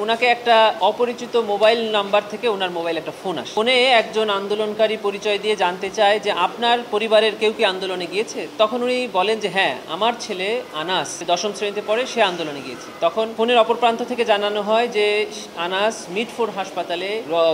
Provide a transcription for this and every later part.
ওনাকে একটা অপরিচিত মোবাইল নাম্বার থেকে ওনার মোবাইল একটা ফোন আসে। ফোনে একজন আন্দোলনকারী পরিচয় দিয়ে জানতে চায় যে আপনার পরিবারের কেউ কি আন্দোলনে গিয়েছে। তখন উনি বলেন যে হ্যাঁ, আমার ছেলে আনাস 10ম শ্রেণীতে পড়ে, সে আন্দোলনে গিয়েছে। তখন ফোনের অপর প্রান্ত থেকে জানানো হয় যে আনাস মিটফোর্ড হাসপাতালে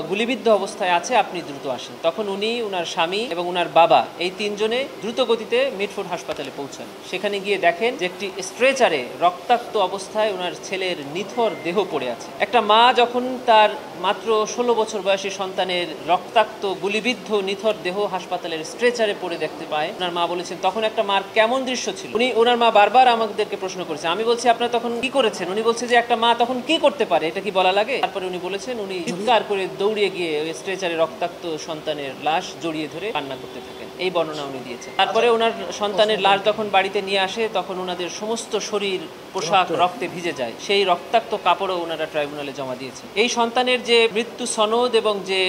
গুলিবিদ্ধ অবস্থায় আছে, আপনি দ্রুত আসেন। তখন উনি, ওনার স্বামী এবং ওনার বাবা, এই তিনজনে দ্রুত গতিতে মিটফোর্ড হাসপাতালে পৌঁছান। সেখানে গিয়ে দেখেন যে একটি স্ট্রেচারে রক্তাক্ত অবস্থায় ওনার ছেলের নিথর দেহ পড়ে আছে। একটা মা যখন তার মাত্র 16 বছর বয়সী সন্তানের রক্তাক্ত গুলিবিদ্ধ নিথর দেহ হাসপাতালের স্ট্রেচারে পড়ে দেখতে পায়, ওনার মা বলেছেন তখন একটা মার কেমন দৃশ্য ছিল। ওনার মা বারবার আমাদেরকে প্রশ্ন করেছে। আমি বলছি আপনারা তখন কি করেছেন? উনি বলছে যে একটা মা তখন কি করতে পারে, এটা কি বলা লাগে? তারপরে উনি বলেছেন উনি চিৎকার করে দৌড়িয়ে গিয়ে ওই স্ট্রেচারে রক্তাক্ত সন্তানের লাশ জড়িয়ে ধরে কান্না করতে থাকেন। এই বর্ণনা উনি দিয়েছেন। তারপরে ওনার সন্তানের লাশ যখন বাড়িতে নিয়ে আসে তখন ওনাদের সমস্ত শরীর, পোশাক রক্তে ভিজে যায়। সেই রক্তাক্ত কাপড়ও ওনারা ট্রাইব্যুনালে জমা দিয়েছে। এই সন্তানের যে মৃত্যু সনদ এবং যে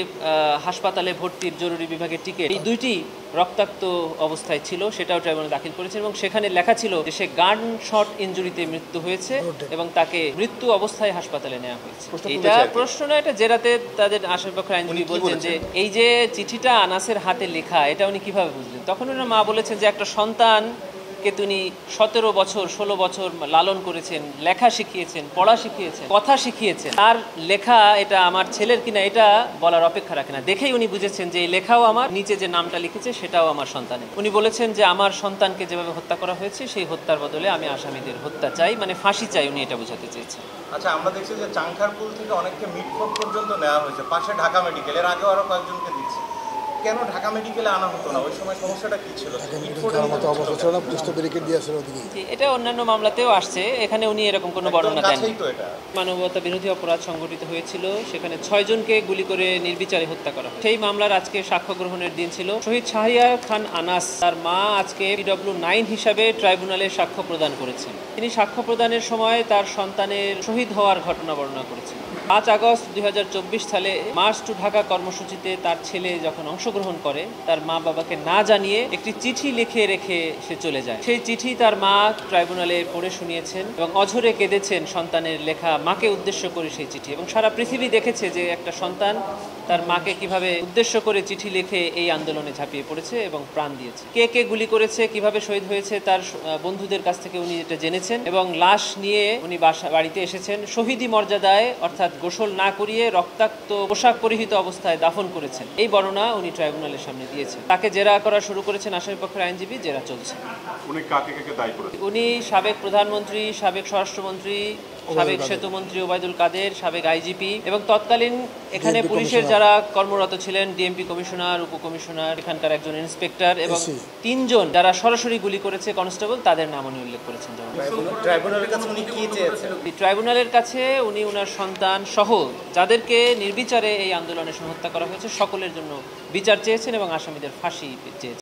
হাসপাতালে ভর্তির জরুরি বিভাগের টিকিট, এই দুইটি রক্তাক্ত অবস্থায় ছিল, সেটাও ট্রাইব্যুনালে দাখিল করেছেন এবং সেখানে লেখা ছিল যে সে গান শট ইনজুরিতে মৃত্যু হয়েছে এবং তাকে মৃত্যু অবস্থায় হাসপাতালে নেওয়া হয়েছে। এটা প্রশ্ন না, এটা জেরাতে তাদের আসামিপক্ষের আইনজীবী বলছেন যে এই যে চিঠিটা আনাসের হাতে লেখা, এটা উনি কিভাবে বুঝলেন? তখন ওনার মা বলেছেন যে একটা সন্তানকে তিনি 17 বছর 16 বছর লালন করেছেন, লেখা শিখিয়েছেন, পড়া শিখিয়েছেন, কথা শিখিয়েছেন। তার লেখা এটা আমার ছেলের কিনা এটা বলার অপেক্ষা রাখে না, দেখেই উনি বুঝেছেন যে এই লেখাও আমার, নিচে যে নামটা লিখেছে সেটাও আমার সন্তানের। উনি বলেছেন যে আমার সন্তানকে যেভাবে হত্যা করা হয়েছে সেই হত্যার বদলে আমি আসামিদের হত্যা চাই, মানে ফাঁসি চাই, উনি এটা বোঝাতে চেয়েছেন। আচ্ছা, আমরা দেখছি যে চাংখারপুল থেকে অনেককে মিটফোর্ড পর্যন্ত নেওয়া হয়েছে, পাশে ঢাকা মেডিকেল, এর আগেও আরো কয়েকজনকে দিচ্ছে। কেন ঢাকা মেডিকেলে আনা হতো না? ওই সময় সমস্যাটা কি ছিল? এটা অন্যান্য মামলাতেও আসছে, এখানে উনি এরকম কোনো বর্ণনা দেন। মানবতা বিরোধী অপরাধ সংঘটিত হয়েছিল, সেখানে 6 জনকে গুলি করে নির্বিচারে হত্যা করা হয়। সেই মামলার আজকে সাক্ষ্য গ্রহণের দিন ছিল। শহীদ শাহরিয়ার খান আনাস, তার মা আজকে PW9 হিসাবে ট্রাইব্যুনালে সাক্ষ্য প্রদান করেছেন। তিনি সাক্ষ্য প্রদানের সময় তার সন্তানের শহীদ হওয়ার ঘটনা বর্ণনা করেছেন। 5 আগস্ট 2024 সালে মার্চ টু ঢাকা কর্মসূচিতে তার ছেলে যখন অংশগ্রহণ করে, তার মা বাবাকে না জানিয়ে একটি চিঠি লিখে রেখে সে চলে যায়। সেই চিঠি তার মা ট্রাইব্যুনালে পড়ে শুনিয়েছেন এবং অঝরে কেঁদেছেন সন্তানের লেখা মাকে উদ্দেশ্য করে সেই চিঠি। এবং সারা পৃথিবী দেখেছে যে একটা সন্তান তার মাকে কিভাবে উদ্দেশ্য করে চিঠি লিখে এই আন্দোলনে ঝাঁপিয়ে পড়েছে এবং প্রাণ দিয়েছে। কে কে গুলি করেছে, কিভাবে শহীদ হয়েছে, তার বন্ধুদের কাছ থেকে উনি এটা জেনেছেন এবং লাশ নিয়ে উনি বাড়িতে এসেছেন। শহীদি মর্যাদায়, অর্থাৎ গোসল না করিয়ে রক্তাক্ত পোশাক পরিহিত অবস্থায় দাফন করেছেন। এই বর্ণনা উনি ট্রাইব্যুনালের সামনে দিয়েছেন। তাকে জেরা করা শুরু করেছেন আসামিপক্ষের আইনজীবী, জেরা চলছে। উনি সাবেক প্রধানমন্ত্রী, সাবেক স্বরাষ্ট্রমন্ত্রী, সাবেক সেতুমন্ত্রী ওবায়দুল কাদের, সাবেক আইজিপি এবং তৎকালীন এখানে পুলিশের যারা কর্মরত ছিলেন, ডিএমপি কমিশনার, উপকমিশনার, এখানকার একজন ইন্সপেক্টর এবং 3 জন যারা সরাসরি গুলি করেছে কনস্টেবল, তাদের নাম উনি উল্লেখ করেছেন। ট্রাইব্যুনালের কাছে উনি ওনার সন্তান সহ যাদেরকে নির্বিচারে এই আন্দোলনে হত্যা করা হয়েছে সকলের জন্য বিচার চেয়েছেন এবং আসামিদের ফাঁসি চেয়েছেন।